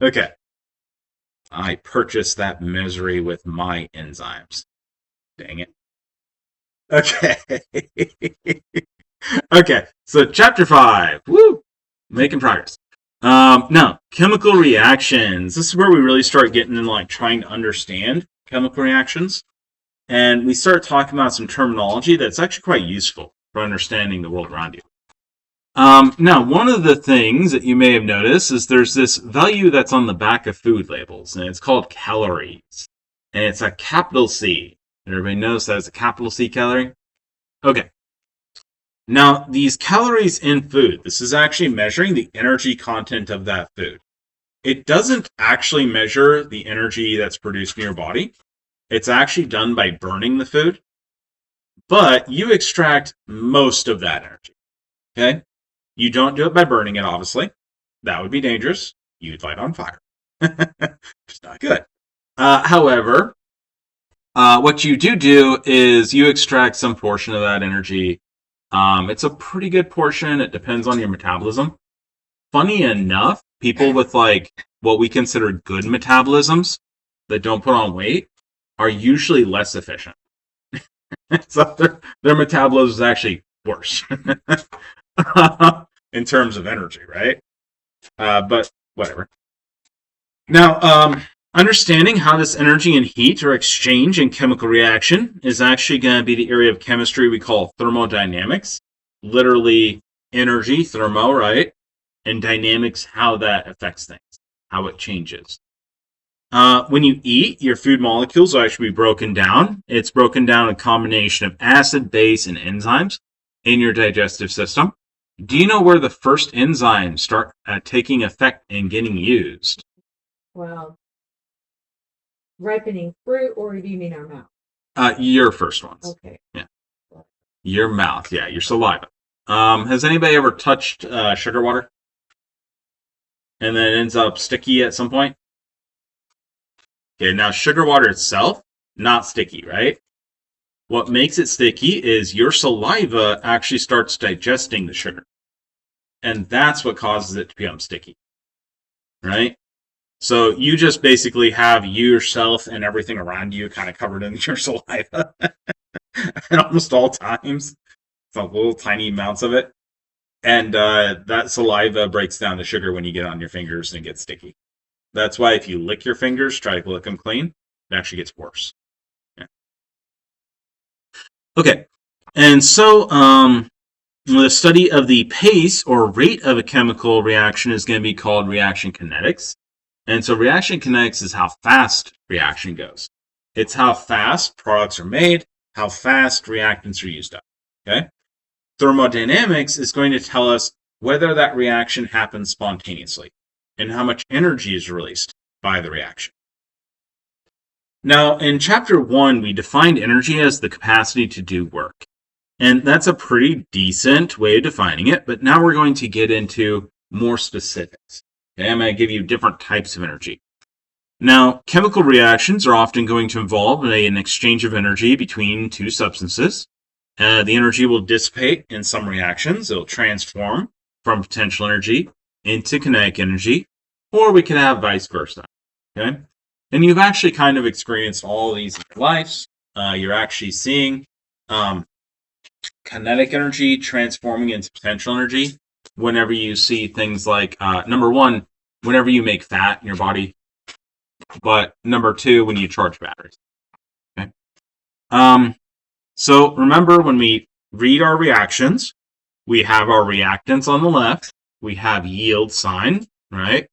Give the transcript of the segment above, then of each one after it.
Okay. I purchased that misery with my enzymes. Dang it. Okay. Okay. So chapter 5. Woo! Making progress. Now, chemical reactions. This is where we really start getting in, like, trying to understand chemical reactions. And we start talking about some terminology that's actually quite useful for understanding the world around you. Now, one of the things that you may have noticed is there's this value that's on the back of food labels, and it's called calories. And it's a capital C. Everybody knows that it's a capital C calorie? Okay. Now, these calories in food, this is actually measuring the energy content of that food. It doesn't actually measure the energy that's produced in your body. It's actually done by burning the food, but you extract most of that energy. Okay? You don't do it by burning it, obviously. That would be dangerous. You'd light on fire. It's not good. However, what you do is you extract some portion of that energy. It's a pretty good portion. It depends on your metabolism. Funny enough, people with like what we consider good metabolisms that don't put on weight are usually less efficient. So their metabolism is actually worse in terms of energy, right? But whatever. Now, understanding how this energy and heat are exchanged in chemical reaction is actually going to be the area of chemistry we call thermodynamics. Literally energy, thermo, right? And dynamics, how that affects things, how it changes. When you eat, your food molecules will actually be broken down. It's broken down a combination of acid, base, and enzymes in your digestive system. Do you know where the first enzymes start taking effect and getting used? Well, ripening fruit, or do you mean our mouth? Your first ones. Okay. Yeah. Your mouth. Yeah, your saliva. Has anybody ever touched sugar water? And then it ends up sticky at some point? Okay, now sugar water itself, not sticky, right? What makes it sticky is your saliva actually starts digesting the sugar. And that's what causes it to become sticky, right? So you just basically have yourself and everything around you kind of covered in your saliva at almost all times. It's like little tiny amounts of it. And that saliva breaks down the sugar when you get on your fingers and it gets sticky. That's why if you lick your fingers, try to lick them clean, it actually gets worse. Yeah. Okay. And so the study of the pace or rate of a chemical reaction is going to be called reaction kinetics. And so reaction kinetics is how fast reaction goes. It's how fast products are made, how fast reactants are used up. Okay? Thermodynamics is going to tell us whether that reaction happens spontaneously and how much energy is released by the reaction. Now, in chapter 1, we defined energy as the capacity to do work. And that's a pretty decent way of defining it, but now we're going to get into more specifics. Okay, I'm going to give you different types of energy. Now, chemical reactions are often going to involve an exchange of energy between two substances. The energy will dissipate in some reactions. It'll transform from potential energy into kinetic energy, or we can have vice versa. Okay? And you've actually kind of experienced all of these in your lives. You're actually seeing kinetic energy transforming into potential energy whenever you see things like, number one, whenever you make fat in your body, but number two, when you charge batteries. Okay. So remember, when we read our reactions, we have our reactants on the left, we have yield sign, right?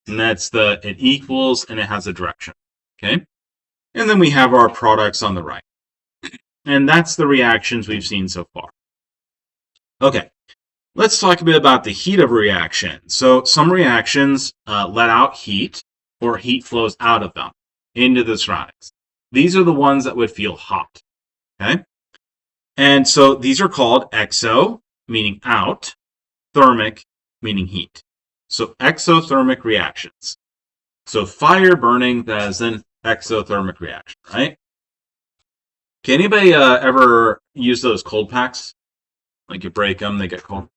And that's it equals, and it has a direction, okay? And then we have our products on the right. And that's the reactions we've seen so far. Okay, let's talk a bit about the heat of a reaction. So some reactions let out heat, or heat flows out of them into the surroundings. These are the ones that would feel hot, okay? And so these are called exo, meaning out, thermic, meaning heat. So exothermic reactions. So fire burning, that is an exothermic reaction, right? Can anybody ever use those cold packs? Like you break them, they get cold.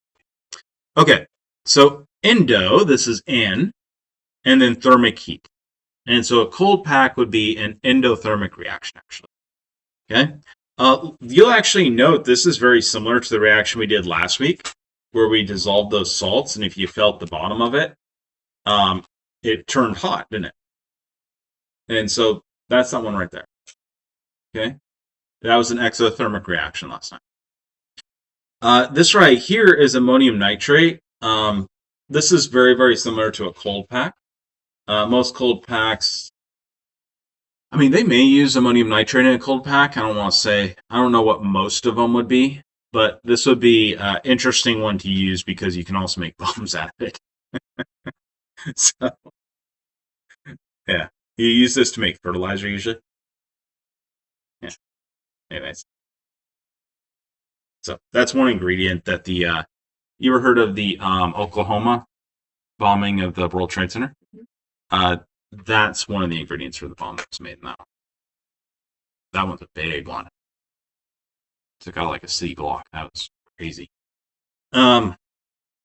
Okay, so endo, this is in, and then thermic heat. And so a cold pack would be an endothermic reaction, actually. Okay? You'll actually note this is very similar to the reaction we did last week, where we dissolved those salts, and if you felt the bottom of it, it turned hot, didn't it? And so that's that one right there. Okay? That was an exothermic reaction last time. This right here is ammonium nitrate. This is very, very similar to a cold pack. Most cold packs, I mean, they may use ammonium nitrate in a cold pack. I don't know what most of them would be, but this would be an interesting one to use because you can also make bombs out of it. So, yeah. You use this to make fertilizer usually? Yeah. Anyways. So that's one ingredient that the, you ever heard of the Oklahoma bombing of the World Trade Center? That's one of the ingredients for the bomb that's made in that one. That one's a big one. It's got like a city block. That was crazy.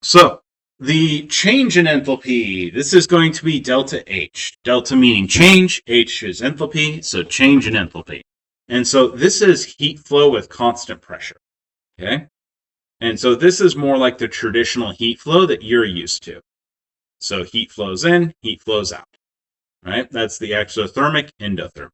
So the change in enthalpy, this is going to be delta H. Delta meaning change, H is enthalpy, so change in enthalpy. And so this is heat flow with constant pressure. Okay? And so this is more like the traditional heat flow that you're used to. So heat flows in, heat flows out. Right? That's the exothermic, endothermic.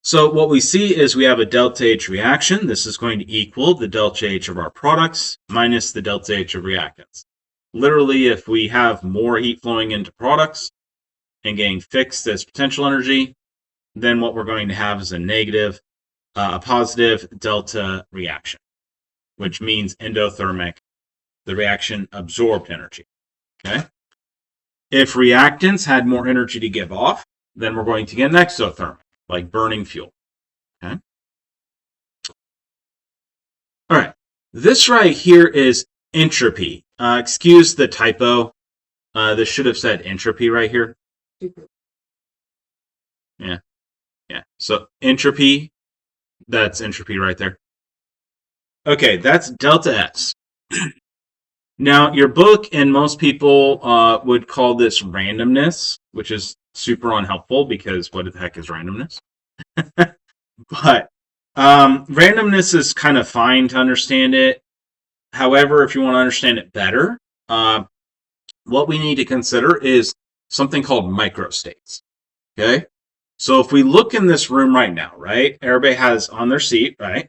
So what we see is we have a delta H reaction. This is going to equal the delta H of our products minus the delta H of reactants. Literally, if we have more heat flowing into products and getting fixed as potential energy, then what we're going to have is a positive delta reaction, which means endothermic. The reaction absorbed energy. Okay? If reactants had more energy to give off, then we're going to get an exothermic, like burning fuel. Okay? All right. This right here is entropy. Excuse the typo. This should have said entropy right here. Yeah. Yeah. So entropy, that's entropy right there. Okay, that's delta S. Now, your book and most people would call this randomness, which is super unhelpful because what the heck is randomness? But randomness is kind of fine to understand it. However, if you want to understand it better, what we need to consider is something called microstates. Okay? So if we look in this room right now, right? Everybody has on their seat, right?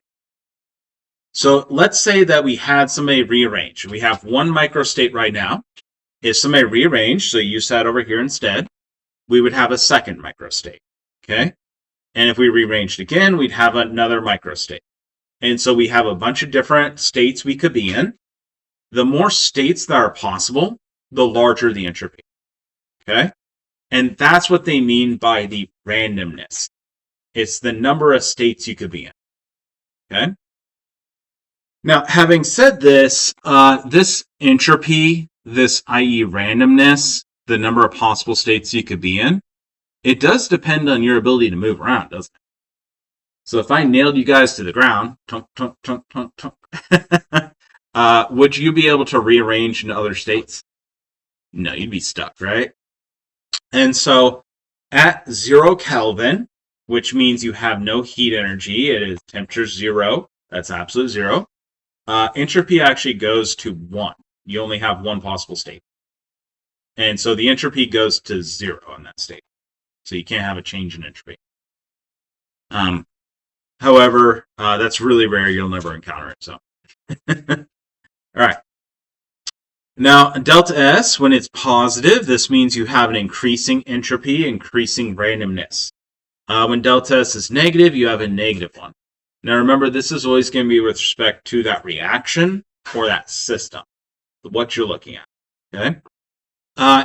So let's say that we had somebody rearrange. We have one microstate right now. If somebody rearranged, so you sat over here instead, we would have a second microstate. Okay? And if we rearranged again, we'd have another microstate. And so we have a bunch of different states we could be in. The more states that are possible, the larger the entropy. Okay? And that's what they mean by the randomness. It's the number of states you could be in. Okay? Now, having said this, this entropy, this i.e. randomness, the number of possible states you could be in, it does depend on your ability to move around, doesn't it? So if I nailed you guys to the ground, tunk, tunk, tunk, tunk, tunk, would you be able to rearrange into other states? No, you'd be stuck, right? And so at 0 Kelvin, which means you have no heat energy, it is temperature 0, that's absolute 0. Entropy actually goes to 1. You only have one possible state. And so the entropy goes to 0 in that state. So you can't have a change in entropy. However, that's really rare. You'll never encounter it. So, all right. Now, delta S, when it's positive, this means you have an increasing entropy, increasing randomness. When delta S is negative, you have a negative one. Now remember, this is always going to be with respect to that reaction or that system, what you're looking at. Okay.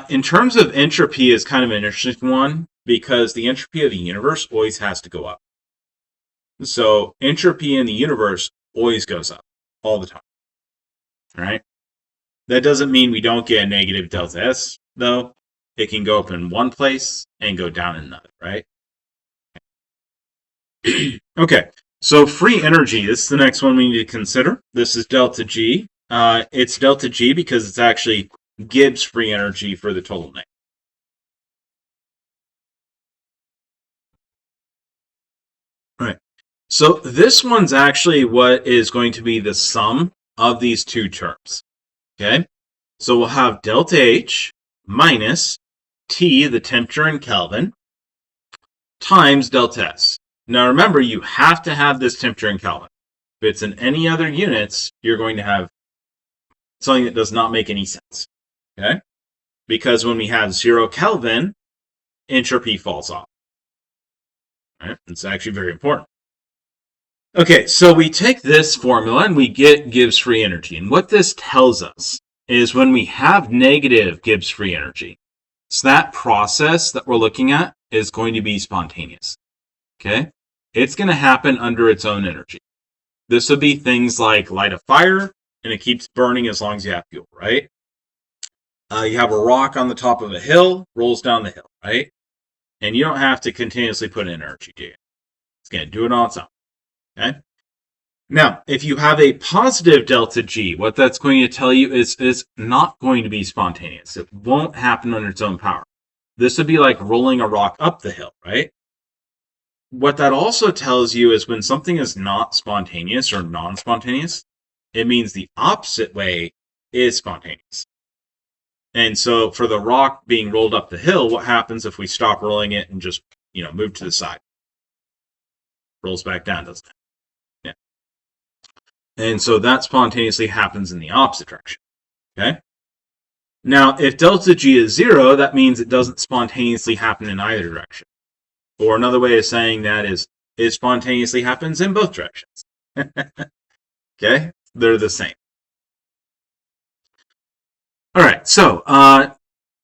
In terms of entropy is kind of an interesting one because the entropy of the universe always has to go up. So entropy in the universe always goes up all the time. All right. That doesn't mean we don't get a negative delta S, though. It can go up in one place and go down in another, right? Okay. So free energy, this is the next one we need to consider. This is delta G. It's delta G because it's actually Gibbs free energy for the total net. So this one's actually what is going to be the sum of these two terms. Okay? So we'll have delta H minus T, the temperature in Kelvin, times delta S. Now remember, you have to have this temperature in Kelvin. If it's in any other units, you're going to have something that does not make any sense. Okay? Because when we have 0 Kelvin, entropy falls off. Right? It's actually very important. Okay, so we take this formula and we get Gibbs free energy. And what this tells us is when we have negative Gibbs free energy, so that process that we're looking at is going to be spontaneous. Okay? It's going to happen under its own energy. This would be things like light a fire and it keeps burning as long as you have fuel, right? You have a rock on the top of a hill, rolls down the hill, right? And you don't have to continuously put in energy, do you? It's going to do it on its own. Okay. Now, if you have a positive delta G, what that's going to tell you is it's not going to be spontaneous. It won't happen under its own power. This would be like rolling a rock up the hill, right? What that also tells you is when something is not spontaneous or non-spontaneous, it means the opposite way is spontaneous. And so for the rock being rolled up the hill, what happens if we stop rolling it and just, move to the side? Rolls back down, doesn't it? And so that spontaneously happens in the opposite direction. Okay? Now, if delta G is 0, that means it doesn't spontaneously happen in either direction. Or another way of saying that is it spontaneously happens in both directions. Okay? They're the same. All right, so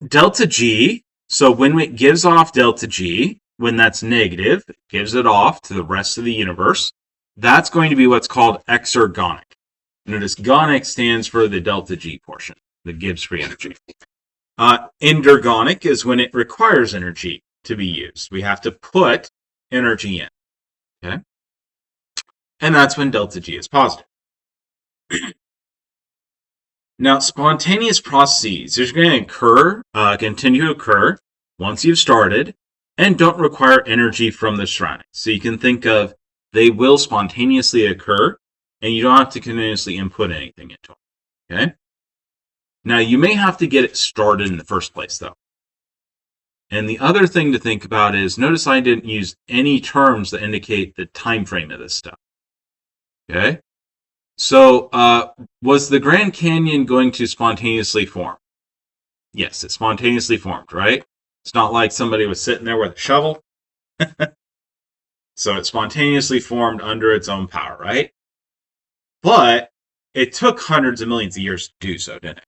delta G, so when it gives off delta G, when that's negative, it gives it off to the rest of the universe. That's going to be what's called exergonic. Notice gonic stands for the delta G portion, the Gibbs free energy. Endergonic is when it requires energy to be used. We have to put energy in. Okay? And that's when delta G is positive. Now, spontaneous processes are going to continue to occur once you've started and don't require energy from the surroundings. So you can think of they will spontaneously occur, and you don't have to continuously input anything into them. Okay? Now, you may have to get it started in the first place, though. And the other thing to think about is, notice I didn't use any terms that indicate the time frame of this stuff. Okay? So, was the Grand Canyon going to spontaneously form? Yes, it spontaneously formed, right? It's not like somebody was sitting there with a shovel. So it spontaneously formed under its own power, right? But it took hundreds of millions of years to do so, didn't it?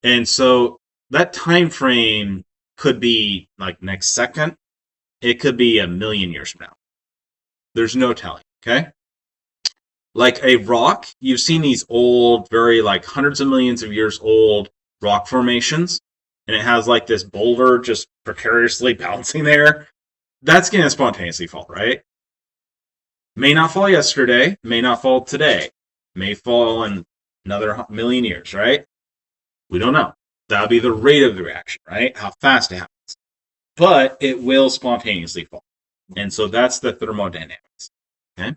And so that time frame could be like next second. It could be a million years from now. There's no telling, okay? Like a rock, you've seen these old, very like hundreds of millions of years old rock formations, and it has like this boulder just precariously bouncing there. That's going to spontaneously fall, right? May not fall yesterday, may not fall today, may fall in another million years, right? We don't know. That'll be the rate of the reaction, right? How fast it happens. But it will spontaneously fall. And so that's the thermodynamics. Okay?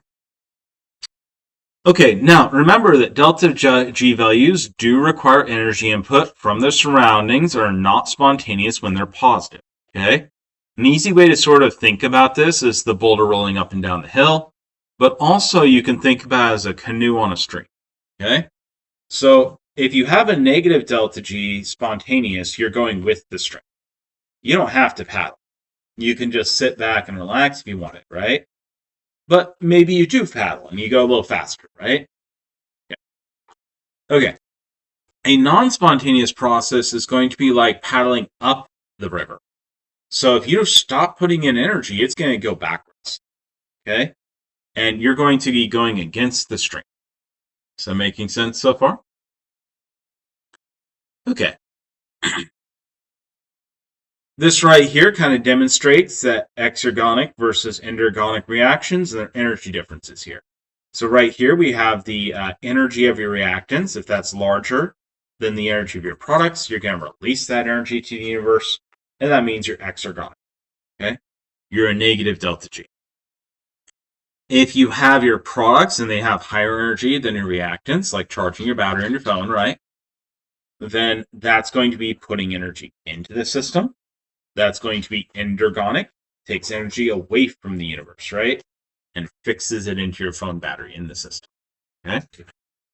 Okay, now remember that delta G values do require energy input from the surroundings or are not spontaneous when they're positive. Okay? An easy way to sort of think about this is the boulder rolling up and down the hill, but also you can think about it as a canoe on a stream. Okay? So if you have a negative delta G spontaneous, you're going with the stream. You don't have to paddle. You can just sit back and relax if you want it, right? But maybe you do paddle and you go a little faster, right? Yeah. Okay. A non-spontaneous process is going to be like paddling up the river. So if you stop putting in energy, it's going to go backwards. Okay? And you're going to be going against the stream. Is that making sense so far? Okay. This right here kind of demonstrates that exergonic versus endergonic reactions and their energy differences here. So right here we have the energy of your reactants. If that's larger than the energy of your products, you're going to release that energy to the universe, and that means you're exergonic. Okay? You're a negative delta G. if you have your products and they have higher energy than your reactants, like charging your battery on your phone, right? Then that's going to be putting energy into the system. That's going to be endergonic, takes energy away from the universe, right? And fixes it into your phone battery in the system. Okay?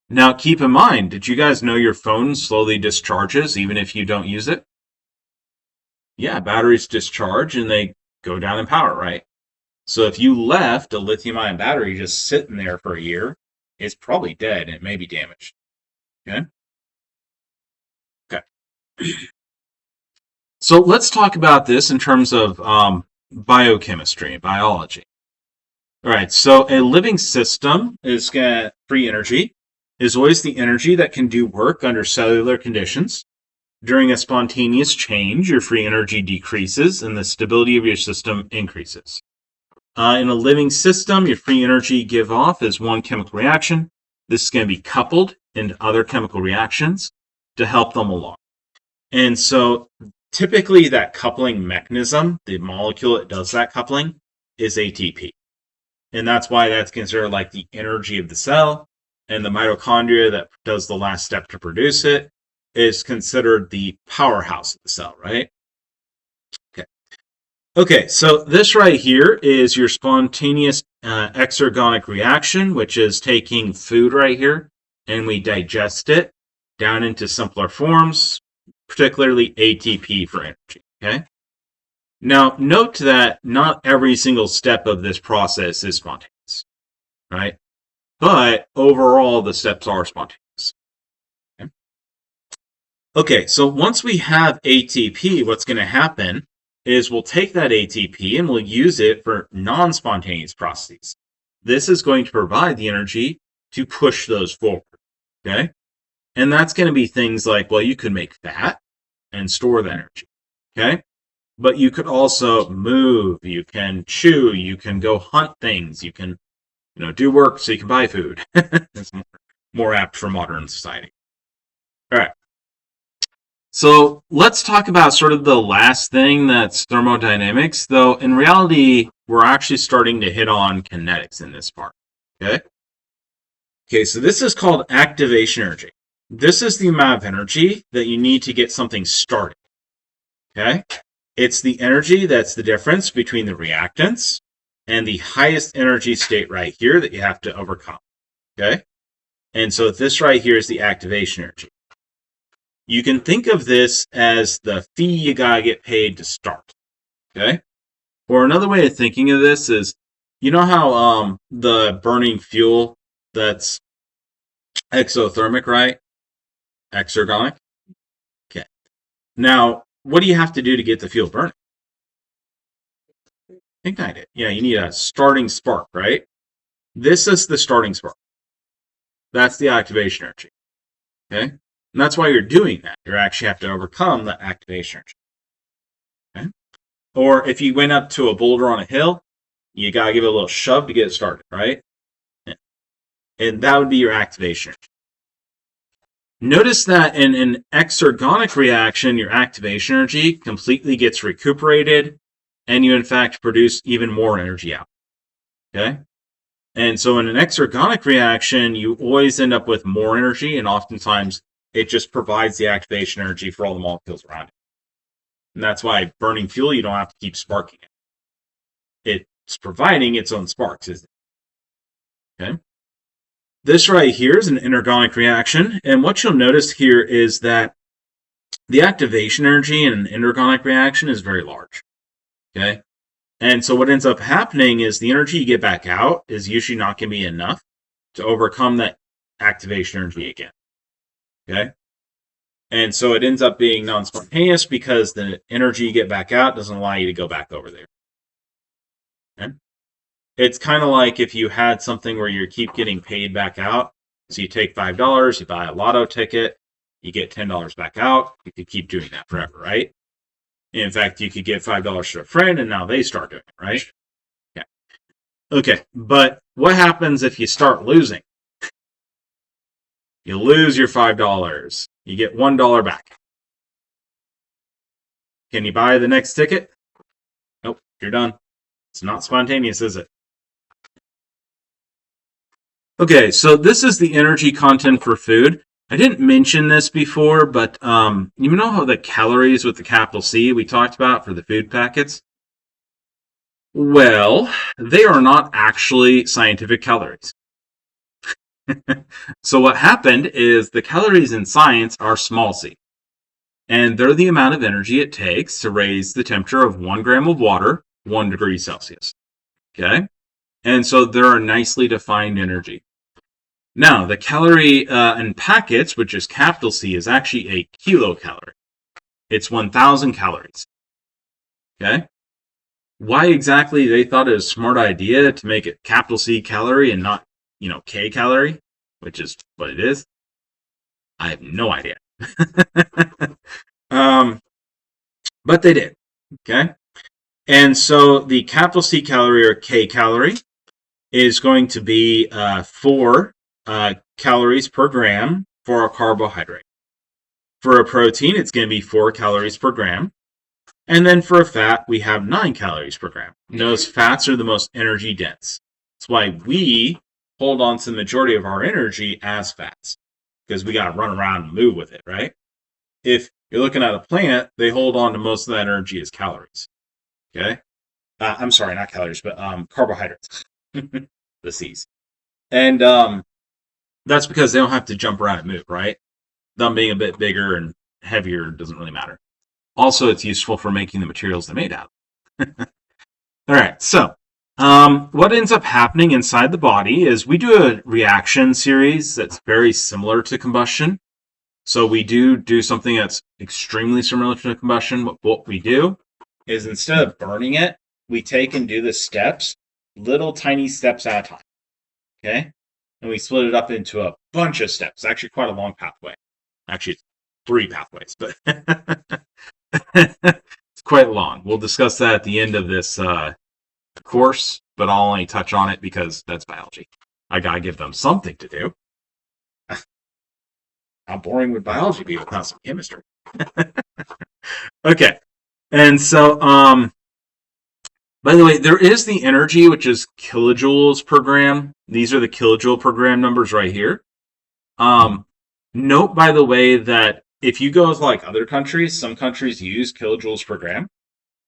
Now, keep in mind, did you guys know your phone slowly discharges even if you don't use it? Yeah, batteries discharge and they go down in power, right? So if you left a lithium-ion battery just sitting there for a year, it's probably dead and it may be damaged. Okay? Okay. So let's talk about this in terms of biochemistry, biology. All right, so a living system is going to free energy, is always the energy that can do work under cellular conditions. During a spontaneous change, your free energy decreases and the stability of your system increases. In a living system, your free energy give off is one chemical reaction. This is going to be coupled into other chemical reactions to help them along. And so typically that coupling mechanism, the molecule that does that coupling, is ATP. And that's why that's considered like the energy of the cell. And the mitochondria that does the last step to produce it is considered the powerhouse of the cell, right? Okay, so this right here is your spontaneous exergonic reaction, which is taking food right here, and we digest it down into simpler forms, particularly ATP for energy, okay? Now, note that not every single step of this process is spontaneous, right? But overall, the steps are spontaneous. Okay, so once we have ATP, what's going to happen is we'll take that ATP and we'll use it for non-spontaneous processes. This is going to provide the energy to push those forward, okay? And that's going to be things like, well, you could make fat and store the energy, okay? But you could also move, you can chew, you can go hunt things, you can, do work so you can buy food. It's more apt for modern society. All right. So let's talk about sort of the last thing that's thermodynamics, though in reality, we're actually starting to hit on kinetics in this part, okay? Okay, so this is called activation energy. This is the amount of energy that you need to get something started, okay? It's the energy that's the difference between the reactants and the highest energy state right here that you have to overcome, okay? And so this right here is the activation energy. You can think of this as the fee you gotta get paid to start, okay? Or another way of thinking of this is, you know how the burning fuel that's exothermic, right? Exergonic? Okay. Now, what do you have to do to get the fuel burning? Ignite it. Yeah, you need a starting spark, right? This is the starting spark. That's the activation energy, okay? And that's why you're doing that. You actually have to overcome the activation energy. Okay? Or if you went up to a boulder on a hill, you got to give it a little shove to get it started, right? And that would be your activation energy. Notice that in an exergonic reaction, your activation energy completely gets recuperated, and you in fact produce even more energy out. Okay? And so in an exergonic reaction, you always end up with more energy, and oftentimes it just provides the activation energy for all the molecules around it. And that's why burning fuel, you don't have to keep sparking it. It's providing its own sparks, isn't it? Okay. This right here is an inorganic reaction. And what you'll notice here is that the activation energy in an inorganic reaction is very large. Okay. And so what ends up happening is the energy you get back out is usually not going to be enough to overcome that activation energy again. Okay? And so it ends up being non-spontaneous because the energy you get back out doesn't allow you to go back over there. Okay? It's kind of like if you had something where you keep getting paid back out. So you take $5, you buy a lotto ticket, you get $10 back out. You could keep doing that forever, right? In fact, you could give $5 to a friend and now they start doing it, right? Yeah. Okay, but what happens if you start losing? You lose your $5. You get $1 back. Can you buy the next ticket? Nope, you're done. It's not spontaneous, is it? Okay, so this is the energy content for food. I didn't mention this before, but you know how the calories with the capital C we talked about for the food packets? Well, they are not actually scientific calories. So what happened is the calories in science are small c, and they're the amount of energy it takes to raise the temperature of 1 gram of water 1 degree Celsius. Okay? And so they're a nicely defined energy. Now, the calorie in packets, which is capital C, is actually a kilocalorie. It's 1,000 calories. Okay? Why exactly they thought it was a smart idea to make it capital C calorie and not, K calorie, which is what it is, I have no idea. But they did. Okay? And so the capital C calorie or K calorie is going to be 4 calories per gram for a carbohydrate. For a protein, it's going to be 4 calories per gram. And then for a fat, we have 9 calories per gram. Notice fats are the most energy dense. That's why we hold on to the majority of our energy as fats, because we got to run around and move with it, right? If you're looking at a plant, they hold on to most of that energy as calories. Okay? I'm sorry, not calories, but carbohydrates. The C's. And that's because they don't have to jump around and move, right? Them being a bit bigger and heavier doesn't really matter. Also, it's useful for making the materials they're made out of. All right, so what ends up happening inside the body is we do a reaction series that's very similar to combustion. So we do something that's extremely similar to combustion. What we do is instead of burning it, we take and do the steps, little tiny steps at a time. Okay? And we split it up into a bunch of steps. Actually, quite a long pathway. Actually, it's 3 pathways, but it's quite long. We'll discuss that at the end of this course, but I'll only touch on it because that's biology. I gotta give them something to do. How boring would biology be without some chemistry? Okay. And so, by the way, there is the energy, which is kilojoules per gram. These are the kilojoule per gram numbers right here. Note, by the way, that if you go to like other countries, some countries use kilojoules per gram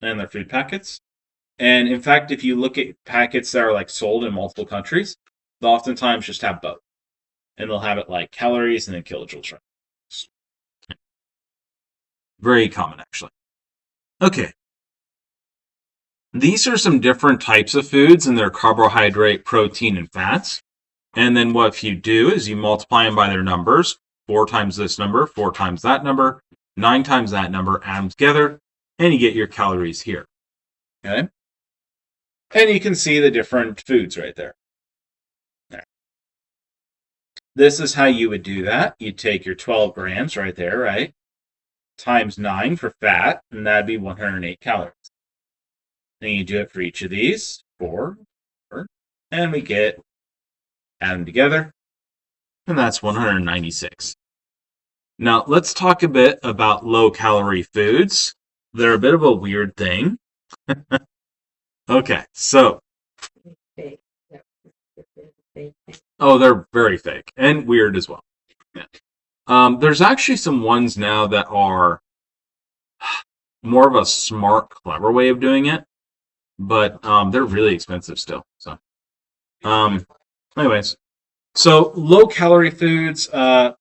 in their food packets. And in fact, if you look at packets that are like sold in multiple countries, they'll oftentimes just have both. And they'll have it like calories and then kilojoules. Right? Very common, actually. Okay. These are some different types of foods and their carbohydrate, protein, and fats. And then what you do is you multiply them by their numbers. 4 times this number, 4 times that number, 9 times that number, add them together, and you get your calories here. Okay? And you can see the different foods right there. This is how you would do that. You'd take your 12 grams right there, right? Times 9 for fat, and that'd be 108 calories. Then you do it for each of these, 4, and we get, add them together, and that's 196. Now, let's talk a bit about low-calorie foods. They're a bit of a weird thing. Okay, so. Oh, they're very fake and weird as well. Yeah. There's actually some ones now that are more of a smart, clever way of doing it, but they're really expensive still. So, anyways, so low-calorie foods.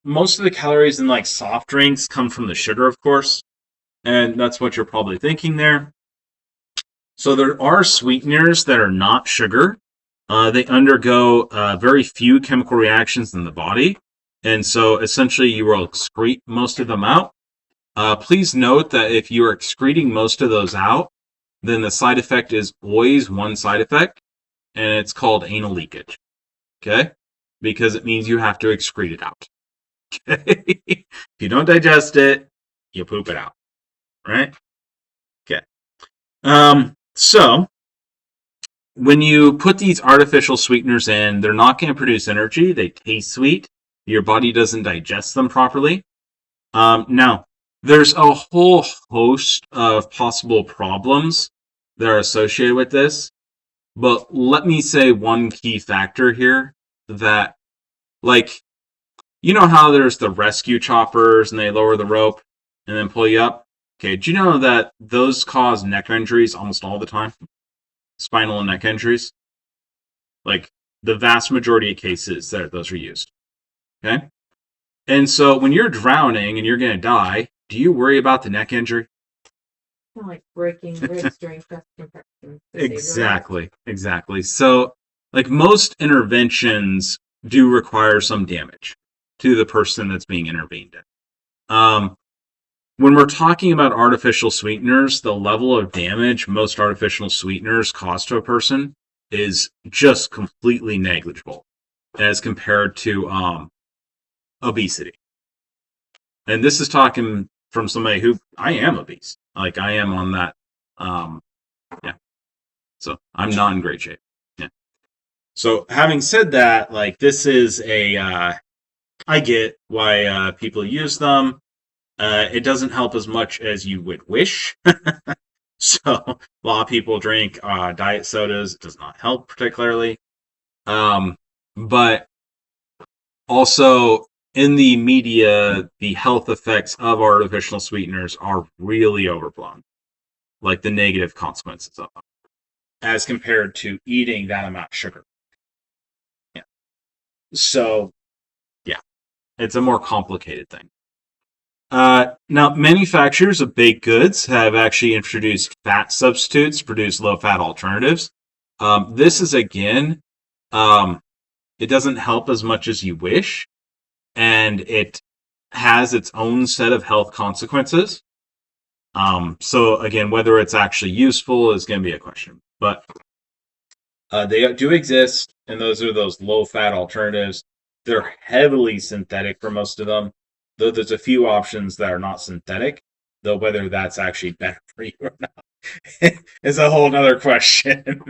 Most of the calories in like soft drinks come from the sugar, of course, and that's what you're probably thinking there. So there are sweeteners that are not sugar. They undergo very few chemical reactions in the body, and so essentially you will excrete most of them out. Please note that if you are excreting most of those out, then the side effect is always one side effect, and it's called anal leakage. Okay? Because it means you have to excrete it out. Okay? If you don't digest it, you poop it out. Right? Okay. So, when you put these artificial sweeteners in, they're not going to produce energy. They taste sweet. Your body doesn't digest them properly. Now, there's a whole host of possible problems that are associated with this. But let me say one key factor here that like, you know how there's the rescue choppers and they lower the rope and then pull you up? Okay, do you know that those cause neck injuries almost all the time? Spinal and neck injuries? Like, the vast majority of cases that those are used. Okay? And so when you're drowning and you're going to die, do you worry about the neck injury? Kind of like breaking ribs during chest infections. Exactly. So, like, most interventions do require some damage to the person that's being intervened in. When we're talking about artificial sweeteners, the level of damage most artificial sweeteners cause to a person is just completely negligible as compared to obesity. And this is talking from somebody who, I am obese. Like, I am on that. Yeah. So I'm not in great shape. Yeah. So having said that, like, this is I get why people use them. It doesn't help as much as you would wish. So a lot of people drink diet sodas. It does not help particularly. But also in the media, the health effects of artificial sweeteners are really overblown. Like the negative consequences of them, as compared to eating that amount of sugar. Yeah. So, yeah, it's a more complicated thing. Now, manufacturers of baked goods have actually introduced fat substitutes to produce low-fat alternatives. This is, again, it doesn't help as much as you wish, and it has its own set of health consequences. So, again, whether it's actually useful is going to be a question. But they do exist, and those are those low-fat alternatives. They're heavily synthetic for most of them. Though there's a few options that are not synthetic, though whether that's actually better for you or not is a whole other question.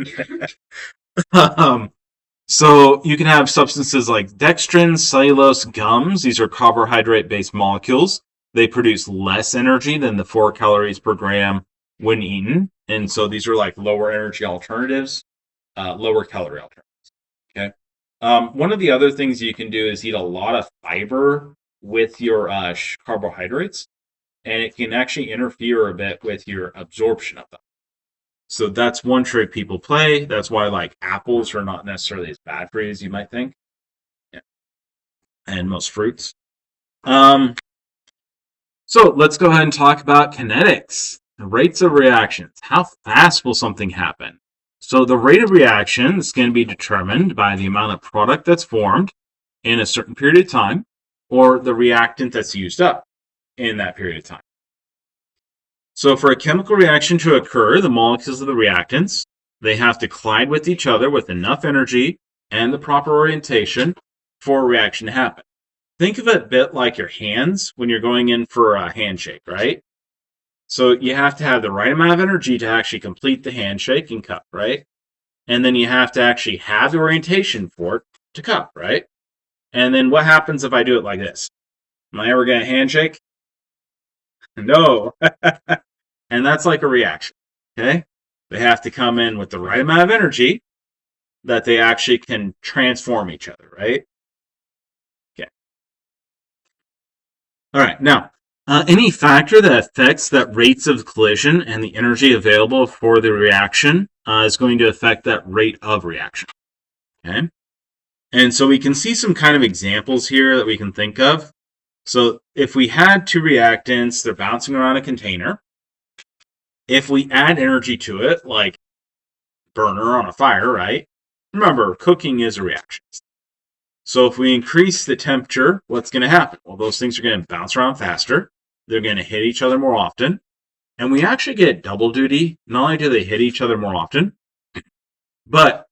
So you can have substances like dextrin, cellulose, gums. These are carbohydrate-based molecules. They produce less energy than the 4 calories per gram when eaten. And so these are like lower energy alternatives, lower calorie alternatives. Okay. One of the other things you can do is eat a lot of fiber with your carbohydrates, and it can actually interfere a bit with your absorption of them. So that's one trick people play. That's why, like, apples are not necessarily as bad for you as you might think. Yeah. And most fruits. So let's go ahead and talk about kinetics, the rates of reactions. How fast will something happen? So the rate of reaction is going to be determined by the amount of product that's formed in a certain period of time, or the reactant that's used up in that period of time. So for a chemical reaction to occur, the molecules of the reactants, they have to collide with each other with enough energy and the proper orientation for a reaction to happen. Think of it a bit like your hands when you're going in for a handshake, right? So you have to have the right amount of energy to actually complete the handshake and cup, right? And then you have to actually have the orientation for it to cup, right? And then what happens if I do it like this? Am I ever going to handshake? No. And that's like a reaction, okay? They have to come in with the right amount of energy that they actually can transform each other, right? Okay. All right, now, any factor that affects that rates of collision and the energy available for the reaction is going to affect that rate of reaction, okay? And so we can see some kind of examples here that we can think of. So if we had two reactants, they're bouncing around a container. If we add energy to it, like burner on a fire, right? Remember, cooking is a reaction. So if we increase the temperature, what's going to happen? Well, those things are going to bounce around faster. They're going to hit each other more often. And we actually get double duty. Not only do they hit each other more often, but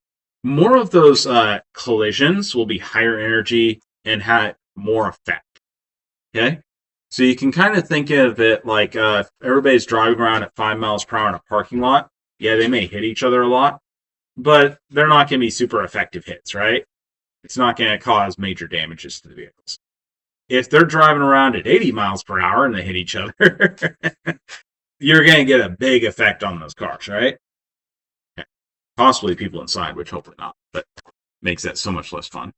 more of those collisions will be higher energy and have more effect. Okay? So you can kind of think of it like if everybody's driving around at 5 miles per hour in a parking lot. Yeah, they may hit each other a lot, but they're not going to be super effective hits, right? It's not going to cause major damages to the vehicles. If they're driving around at 80 miles per hour and they hit each other, you're going to get a big effect on those cars, right? Possibly people inside, which hopefully not, but makes that so much less fun.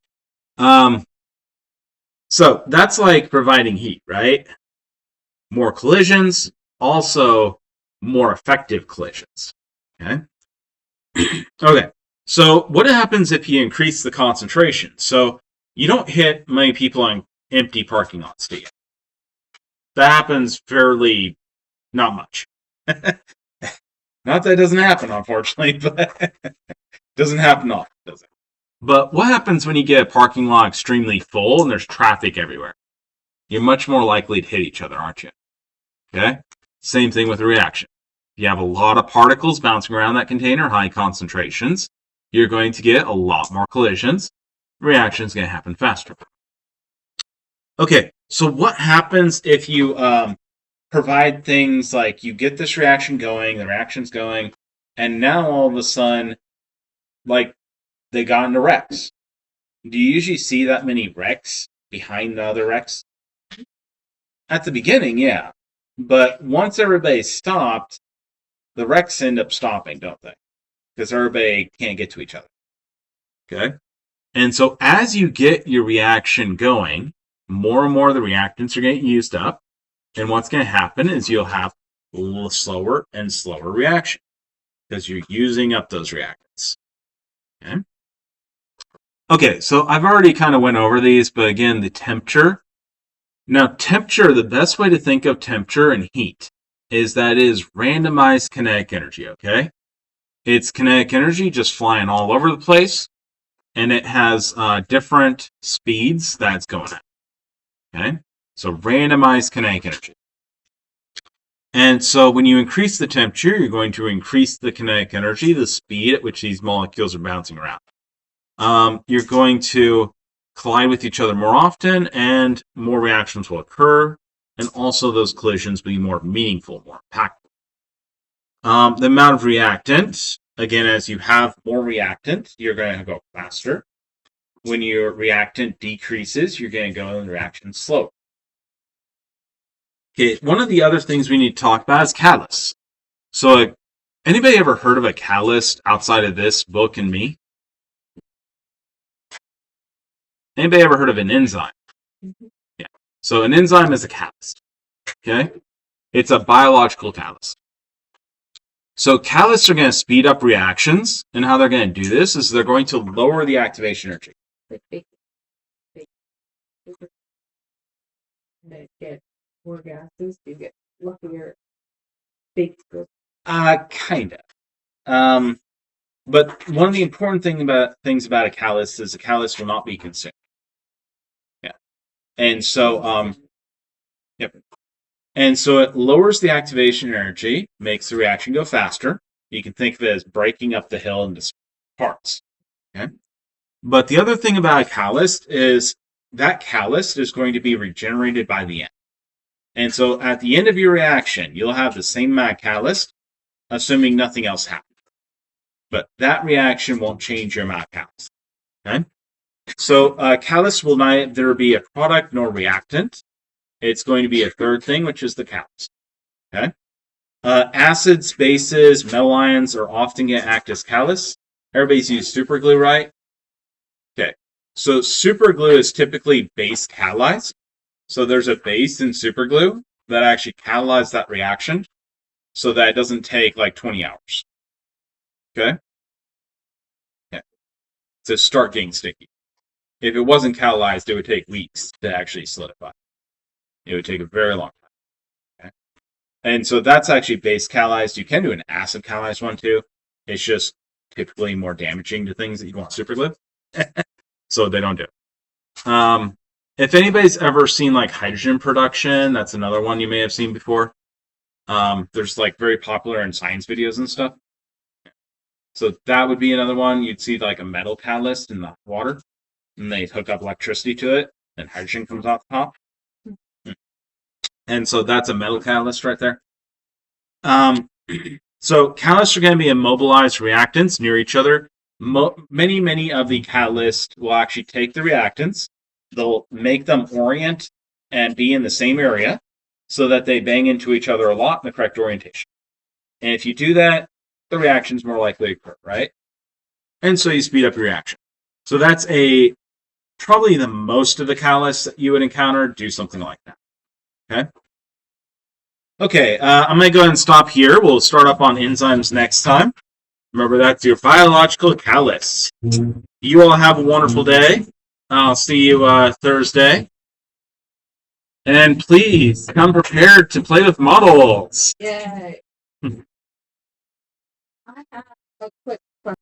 So that's like providing heat, right? More collisions, also more effective collisions. Okay. Okay. So what happens if you increase the concentration? So you don't hit many people on empty parking lots, do you? That happens fairly not much. Not that it doesn't happen, unfortunately, but it doesn't happen often, does it? But what happens when you get a parking lot extremely full and there's traffic everywhere? You're much more likely to hit each other, aren't you? Okay? Same thing with a reaction. If you have a lot of particles bouncing around that container, high concentrations, you're going to get a lot more collisions. Reaction is going to happen faster. Okay, so what happens if you provide things like you get this reaction going, the reaction's going, and now all of a sudden, like, they got into wrecks. Do you usually see that many wrecks behind the other wrecks? At the beginning, yeah. But once everybody stopped, the wrecks end up stopping, don't they? Because everybody can't get to each other. Okay? And so as you get your reaction going, more and more of the reactants are getting used up. And what's going to happen is you'll have slower and slower reaction because you're using up those reactants. Okay? Okay, so I've already kind of went over these, but again, the temperature. Now, temperature, the best way to think of temperature and heat is that it is randomized kinetic energy, okay? It's kinetic energy just flying all over the place, and it has different speeds that's going at. Okay? So randomized kinetic energy. And so when you increase the temperature, you're going to increase the kinetic energy, the speed at which these molecules are bouncing around. You're going to collide with each other more often, and more reactions will occur, and also those collisions will be more meaningful, more impactful. The amount of reactant, again, as you have more reactant, you're going to go faster. When your reactant decreases, you're going to go in the reaction slower. Okay, one of the other things we need to talk about is catalysts. So, anybody ever heard of a catalyst outside of this book and me? Anybody ever heard of an enzyme? Mm-hmm. Yeah. So an enzyme is a catalyst. Okay? It's a biological catalyst. So catalysts are going to speed up reactions, and how they're going to do this is they're going to lower the activation energy. They get more gases, you get luckier. Kind of. But one of the important things about a catalyst is a catalyst will not be consumed. Yeah. And so, yep. And so it lowers the activation energy, makes the reaction go faster. You can think of it as breaking up the hill into parts. Okay. But the other thing about a catalyst is that catalyst is going to be regenerated by the end. And so at the end of your reaction, you'll have the same amount of catalyst, assuming nothing else happens. But that reaction won't change your amount of catalyst. Okay? So catalyst will neither be a product nor reactant. It's going to be a third thing, which is the catalyst. Okay? Acids, bases, metal ions are often going to act as catalysts. Everybody's used superglue, right? Okay. So superglue is typically base catalyzed. So there's a base in superglue that actually catalyzes that reaction so that it doesn't take like 20 hours. Okay? Yeah. To start getting sticky. If it wasn't catalyzed, it would take weeks to actually solidify. It would take a very long time. Okay? And so that's actually base catalyzed. You can do an acid catalyzed one too. It's just typically more damaging to things that you want superglue. So they don't do it. If anybody's ever seen like hydrogen production, that's another one you may have seen before. There's like very popular in science videos and stuff. So that would be another one. You'd see like a metal catalyst in the water, and they hook up electricity to it, and hydrogen comes off the top. And so that's a metal catalyst right there. So catalysts are going to be immobilized reactants near each other. Many of the catalysts will actually take the reactants. They'll make them orient and be in the same area so that they bang into each other a lot in the correct orientation. And if you do that, the reaction's more likely to occur, right? And so you speed up your reaction. So that's a probably the most of the catalysts that you would encounter do something like that. Okay? Okay, I'm going to go ahead and stop here. We'll start up on enzymes next time. Remember, that's your biological catalysts. You all have a wonderful day. I'll see you Thursday. And please come prepared to play with models. Yay. I have a quick